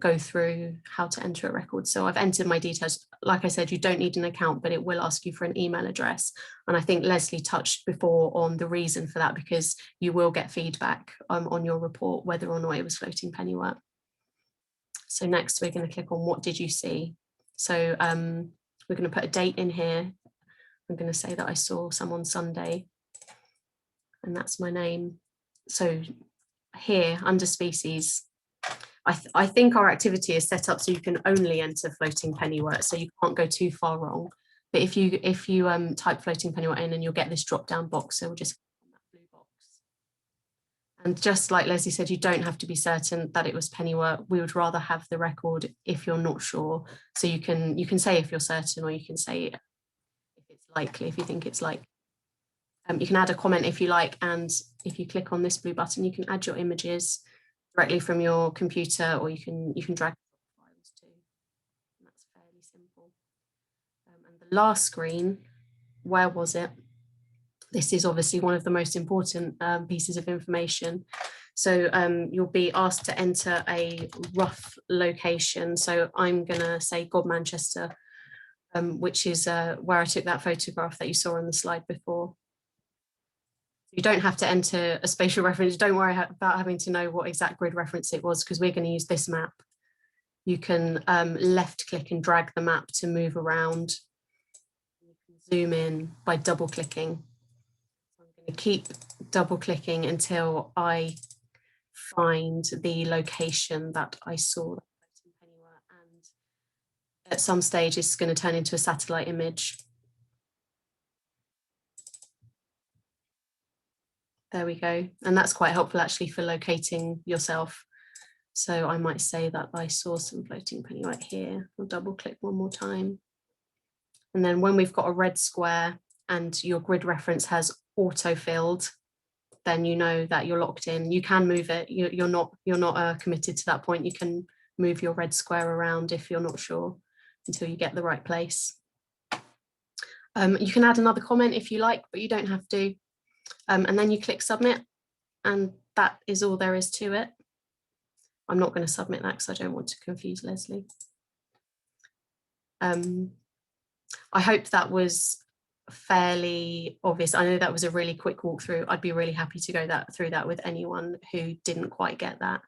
go through how to enter a record. So I've entered my details. Like I said, you don't need an account, but it will ask you for an email address. And I think Lesley touched before on the reason for that, because you will get feedback on your report whether or not it was floating pennywort. So next we're going to click on what did you see. So we're going to put a date in here. I'm going to say that I saw some on Sunday, and that's my name. So here under species, I think our activity is set up so you can only enter floating pennywort, so you can't go too far wrong. But if you type floating pennywort in, and you'll get this drop down box, so we'll just click on that blue box. And just like Lesley said, you don't have to be certain that it was pennywort. We would rather have the record if you're not sure. So you can say if you're certain, or you can say if it's likely, if you think it's likely. You can add a comment if you like, and if you click on this blue button, you can add your images directly from your computer, or you can drag files too. And that's fairly simple. And the last screen, where was it? This is obviously one of the most important pieces of information. So you'll be asked to enter a rough location. So I'm gonna say Godmanchester, which is where I took that photograph that you saw on the slide before. You don't have to enter a spatial reference. Don't worry about having to know what exact grid reference it was, because we're going to use this map. You can left click and drag the map to move around. You can zoom in by double clicking. I'm going to keep double clicking until I find the location that I saw. And at some stage, it's going to turn into a satellite image. There we go. And that's quite helpful actually for locating yourself. So I might say that I saw some floating pennywort here. I'll double click one more time. And then when we've got a red square and your grid reference has auto-filled, then you know that you're locked in. You can move it. You're not committed to that point. You can move your red square around if you're not sure until you get the right place. You can add another comment if you like, but you don't have to. And then you click submit, and that is all there is to it. I'm not going to submit that because I don't want to confuse Lesley. I hope that was fairly obvious. I know that was a really quick walkthrough. I'd be really happy to go through that with anyone who didn't quite get that.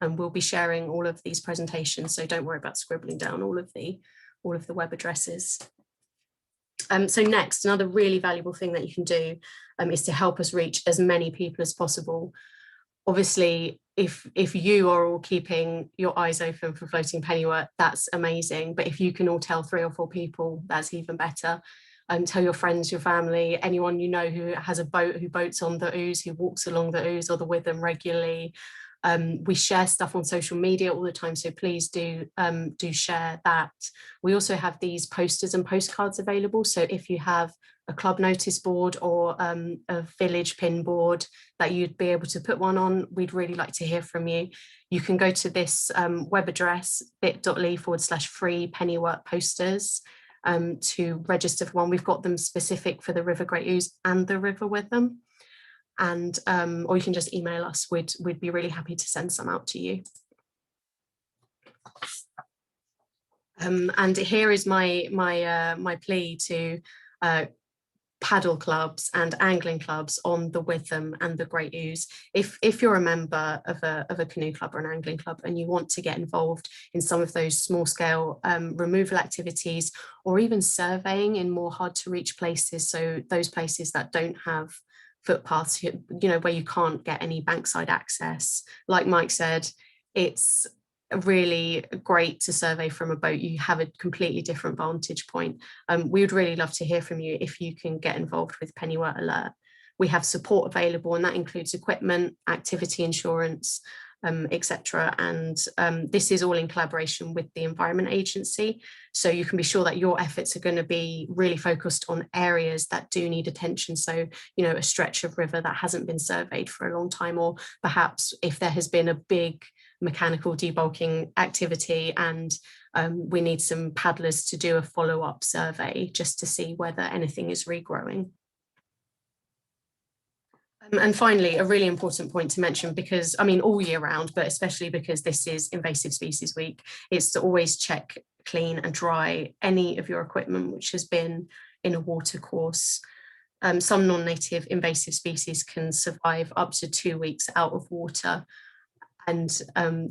And we'll be sharing all of these presentations, so don't worry about scribbling down all of the web addresses. So next, another really valuable thing that you can do is to help us reach as many people as possible. Obviously, if you are all keeping your eyes open for floating pennywort, that's amazing. But if you can all tell 3 or 4 people, that's even better. Tell your friends, your family, anyone you know who has a boat, who boats on the Ouse, who walks along the Ouse or the Witham regularly. We share stuff on social media all the time, so please do share that. We also have these posters and postcards available, so if you have a club notice board or a village pin board that you'd be able to put one on, we'd really like to hear from you. You can go to this web address, bit.ly/free pennywort posters to register for one. We've got them specific for the River Great Ouse and the River Witham. And or you can just email us. We'd be really happy to send some out to you. And here is my plea to paddle clubs and angling clubs on the Witham and the Great Ouse. If you're a member of a canoe club or an angling club and you want to get involved in some of those small scale removal activities, or even surveying in more hard to reach places, so those places that don't have footpaths, where you can't get any bankside access, like Mike said, it's really great to survey from a boat. You have a completely different vantage point. We would really love to hear from you if you can get involved with Pennywort Alert. We have support available, and that includes equipment, activity insurance, etc. And this is all in collaboration with the Environment Agency. So you can be sure that your efforts are going to be really focused on areas that do need attention. So, a stretch of river that hasn't been surveyed for a long time, or perhaps if there has been a big mechanical debulking activity and we need some paddlers to do a follow-up survey just to see whether anything is regrowing. And finally, a really important point to mention, because all year round, but especially because this is Invasive Species Week, is to always check, clean and dry any of your equipment which has been in a watercourse. Some non-native invasive species can survive up to 2 weeks out of water. And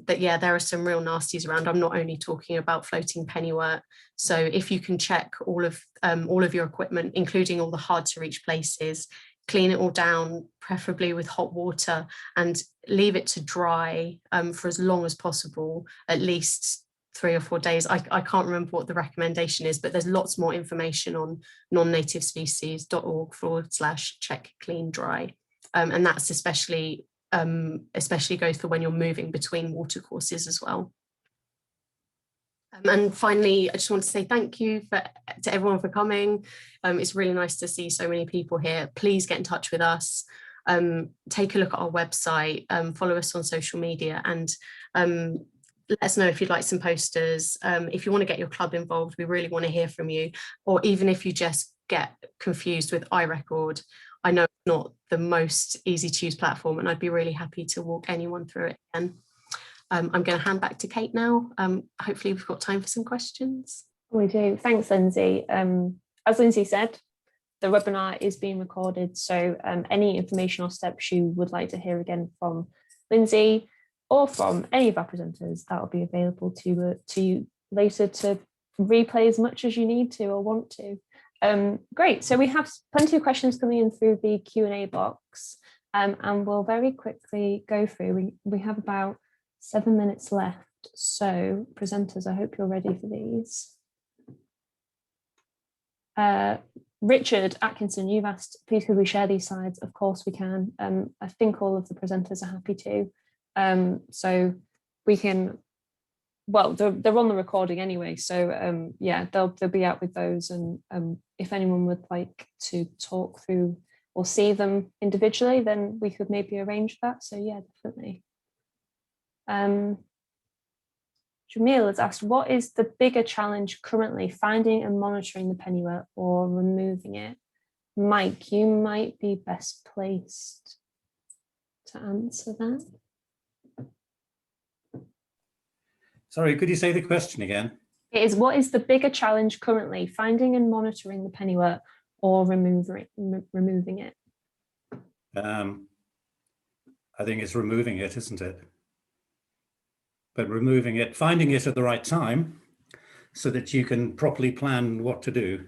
there are some real nasties around. I'm not only talking about floating pennywort. So if you can check all of your equipment, including all the hard to reach places, clean it all down, preferably with hot water, and leave it to dry for as long as possible, at least 3 or 4 days. I can't remember what the recommendation is, but there's lots more information on non-nativespecies.org/check clean dry. And that's especially goes for when you're moving between watercourses as well. And finally, I just want to say thank you to everyone for coming. It's really nice to see so many people here. Please get in touch with us. Take a look at our website, follow us on social media, and let us know if you'd like some posters. If you want to get your club involved, we really want to hear from you. Or even if you just get confused with iRecord, I know it's not the most easy to use platform, and I'd be really happy to walk anyone through it again. I'm going to hand back to Kate now. Hopefully we've got time for some questions.
We do. Thanks, Lynsey. As Lynsey said, the webinar is being recorded, so any information or steps you would like to hear again from Lynsey or from any of our presenters, that will be available to you later to replay as much as you need to or want to. Great, so we have plenty of questions coming in through the Q&A box, and we'll very quickly go through. We have about 7 minutes left, so presenters, I hope you're ready for these. Richard Atkinson, you've asked, please could we share these slides? Of course we can. I think all of the presenters are happy to. So we can, well, they're on the recording anyway, so yeah, they'll be out with those, and if anyone would like to talk through or see them individually, then we could maybe arrange that. So yeah, definitely. Jamil has asked, what is the bigger challenge currently, finding and monitoring the pennywort or removing it? Mike, you might be best placed to answer that.
Sorry, could you say the question again?
It is, what is the bigger challenge currently, finding and monitoring the pennywort or removing it?
I think it's removing it, isn't it? But removing it, finding it at the right time so that you can properly plan what to do.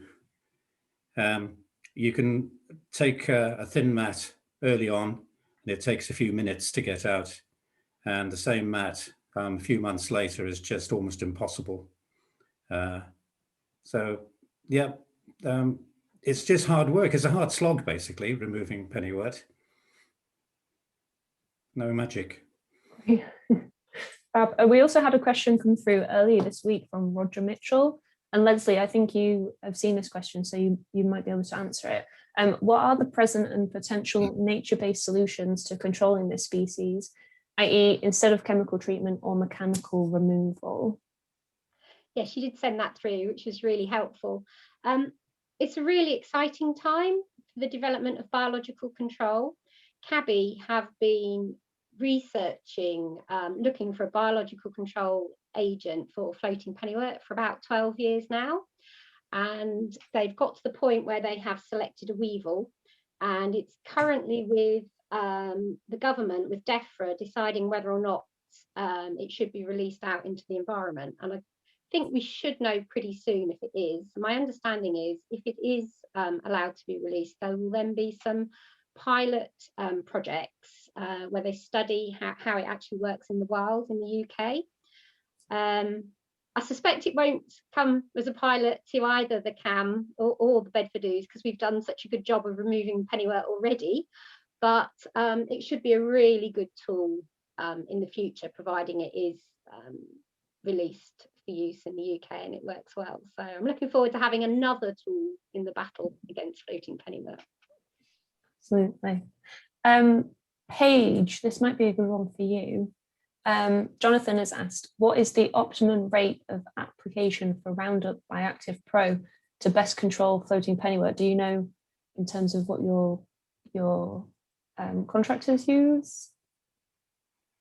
You can take a thin mat early on, and it takes a few minutes to get out. And the same mat a few months later is just almost impossible. So yeah, it's just hard work. It's a hard slog, basically, removing pennywort. No magic.
We also had a question come through earlier this week from Roger Mitchell. And Lesley, I think you have seen this question, so you might be able to answer it. What are the present and potential nature-based solutions to controlling this species, i.e. instead of chemical treatment or mechanical removal?
Yes, you did send that through, which was really helpful. It's a really exciting time for the development of biological control. CABI have been researching, looking for a biological control agent for floating pennywort for about 12 years now, and they've got to the point where they have selected a weevil, and it's currently with the government, with DEFRA, deciding whether or not it should be released out into the environment. And I think we should know pretty soon if it is. My understanding is if it is allowed to be released, there will then be some pilot projects where they study how it actually works in the wild in the UK. I suspect it won't come as a pilot to either the CAM or the Bedford Ouse, because we've done such a good job of removing pennywort already, but it should be a really good tool in the future, providing it is released for use in the UK and it works well. So I'm looking forward to having another tool in the battle against floating pennywort.
Absolutely. Paige, this might be a good one for you. Jonathan has asked, what is the optimum rate of application for Roundup Bioactive Pro to best control floating pennywort? Do you know in terms of what your contractors use?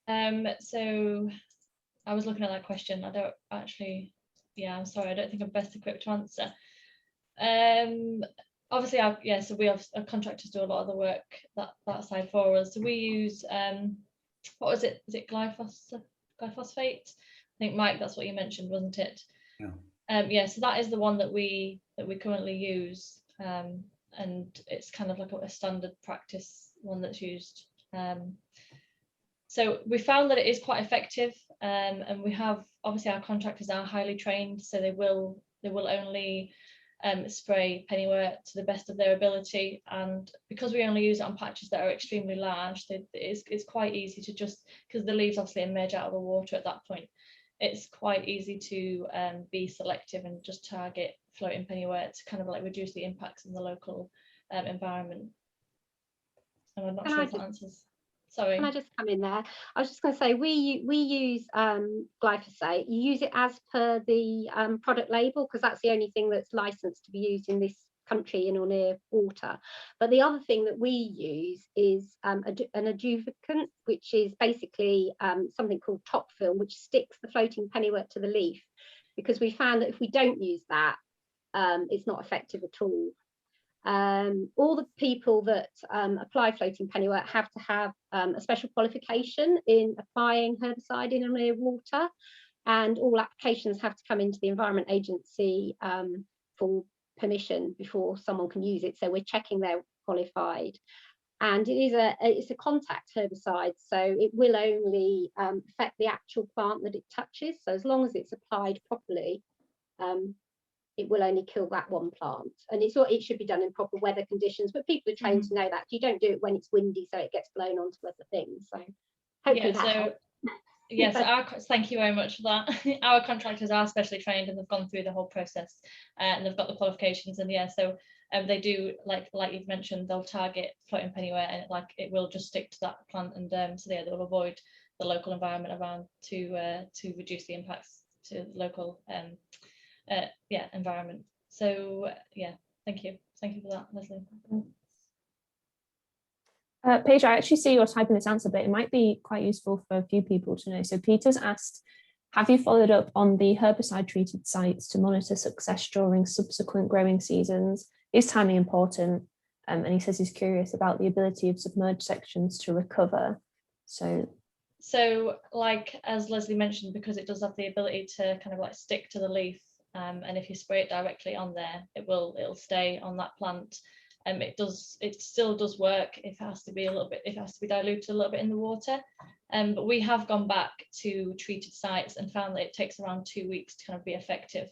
So I was looking at that question. I don't actually, I'm sorry, I don't think I'm best equipped to answer. Obviously, so we have our contractors do a lot of the work that side for us. So we use what was it? Is it glyphosate? I think, Mike, that's what you mentioned, wasn't it?
Yeah.
So that is the one that we currently use. and it's kind of like a standard practice one that's used. So we found that it is quite effective, and we have, obviously our contractors are highly trained, so they will only spray pennywort to the best of their ability, and because we only use it on patches that are extremely large, it's quite easy to just, because the leaves obviously emerge out of the water at that point, it's quite easy to be selective and just target floating pennywort to kind of like reduce the impacts in the local environment. And I'm not sure if that answers. Sorry.
Can I just come in there? I was just going to say, we use glyphosate. You use it as per the product label, because that's the only thing that's licensed to be used in this country in or near water. But the other thing that we use is an adjuvant, which is basically something called top film, which sticks the floating pennywort to the leaf, because we found that if we don't use that, it's not effective at all. All the people that apply floating pennywort have to have a special qualification in applying herbicide in and near water, and all applications have to come into the Environment Agency for permission before someone can use it. So we're checking they're qualified, and it's a contact herbicide, so it will only affect the actual plant that it touches. So as long as it's applied properly, it will only kill that one plant, and it should be done in proper weather conditions, but people are trained to know that. You don't do it when it's windy, so it gets blown onto other things. So hopefully that helps.
Yes, thank you very much for that. Our contractors are specially trained, and they've gone through the whole process, and they've got the qualifications, and yeah, so they do, like you've mentioned, they'll target floating pennywort, and it will just stick to that plant, and so yeah, they'll avoid the local environment around to reduce the impacts to the local environment. So yeah, thank you for that, Lesley.
Paige, I actually see you're typing this answer, but it might be quite useful for a few people to know. So Peter's asked, have you followed up on the herbicide treated sites to monitor success during subsequent growing seasons? Is timing important? And he says he's curious about the ability of submerged sections to recover. So
like as Lesley mentioned, because it does have the ability to kind of like stick to the leaf, and if you spray it directly on there, it'll stay on that plant. It still does work. It has to be diluted a little bit in the water. But we have gone back to treated sites and found that it takes around 2 weeks to kind of be effective.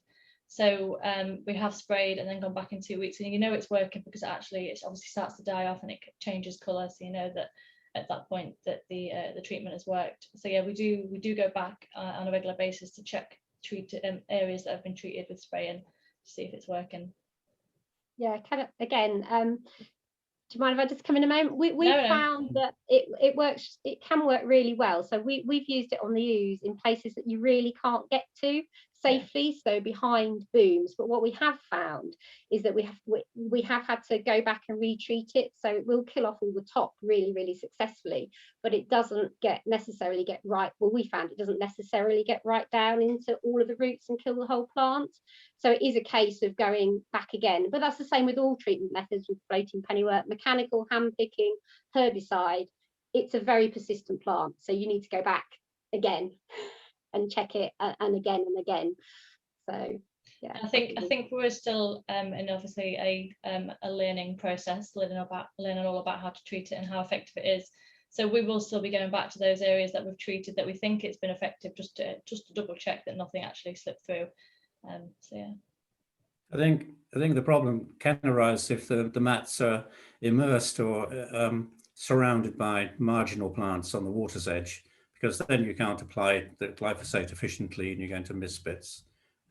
So we have sprayed and then gone back in 2 weeks, and you know it's working because it obviously starts to die off and it changes colour, so you know that at that point that the treatment has worked. So yeah, we do go back on a regular basis to check treated areas that have been treated with spraying to see if it's working.
Yeah, again, do you mind if I just come in a moment? We found that it works. It can work really well. So we've used it on the ooze in places that you really can't get to safely, so behind booms. But what we have found is that we have had to go back and retreat it, so it will kill off all the top really, really successfully, but it doesn't necessarily get right. Well, we found it doesn't necessarily get right down into all of the roots and kill the whole plant. So it is a case of going back again. But that's the same with all treatment methods with floating pennywort, mechanical, hand picking, herbicide. It's a very persistent plant, so you need to go back again and check it and again and again. So yeah, I
think we're still in obviously a learning process, learning all about how to treat it and how effective it is. So we will still be going back to those areas that we've treated that we think it's been effective, just to double check that nothing actually slipped through. So yeah,
I think the problem can arise if the mats are immersed or surrounded by marginal plants on the water's edge, because then you can't apply the glyphosate efficiently and you're going to miss bits,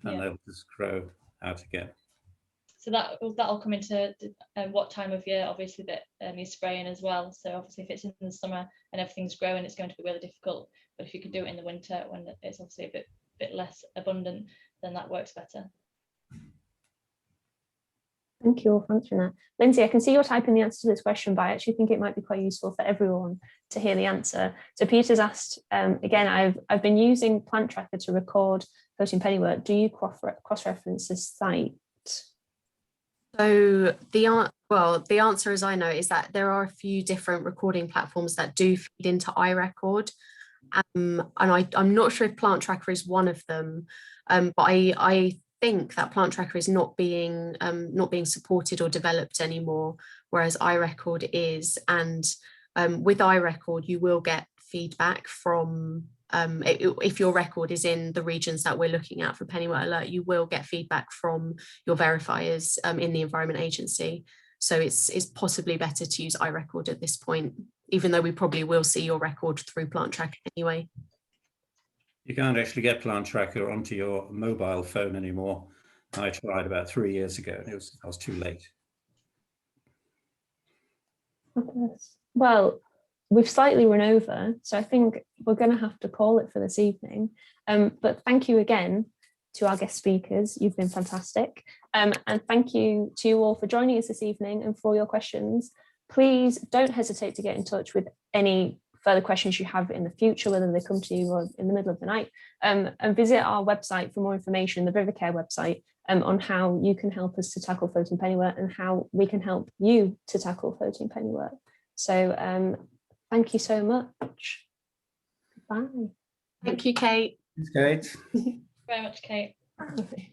and they'll just grow out again. So
that'll come into what time of year, obviously, that you're spraying as well. So obviously if it's in the summer and everything's growing, it's going to be really difficult. But if you can do it in the winter when it's obviously a bit less abundant, then that works better.
Thank you all for answering that. Lynsey, I can see you're typing the answer to this question, but I actually think it might be quite useful for everyone to hear the answer. So Peter's asked, again, I've been using Plant Tracker to record floating pennywort. Do you cross-reference this site?
So the answer, as I know, is that there are a few different recording platforms that do feed into iRecord. And I'm not sure if Plant Tracker is one of them, but I think that Plant Tracker is not being supported or developed anymore, whereas iRecord is. And with iRecord, you will get feedback from, if your record is in the regions that we're looking at for Pennywort Alert, you will get feedback from your verifiers in the Environment Agency. So it's possibly better to use iRecord at this point, even though we probably will see your record through Plant Tracker anyway.
You can't actually get Plant Tracker onto your mobile phone anymore. I tried about 3 years ago and I was too late.
Well, we've slightly run over, so I think we're going to have to call it for this evening. But thank you again to our guest speakers. You've been fantastic. And thank you to you all for joining us this evening and for your questions. Please don't hesitate to get in touch with any further questions you have in the future, whether they come to you or in the middle of the night, and visit our website for more information, the RiverCare website, on how you can help us to tackle floating pennywort and how we can help you to tackle floating pennywort. So thank you so much. Bye.
Thank you, Kate.
Thanks, Kate.
Very much, Kate.
Bye.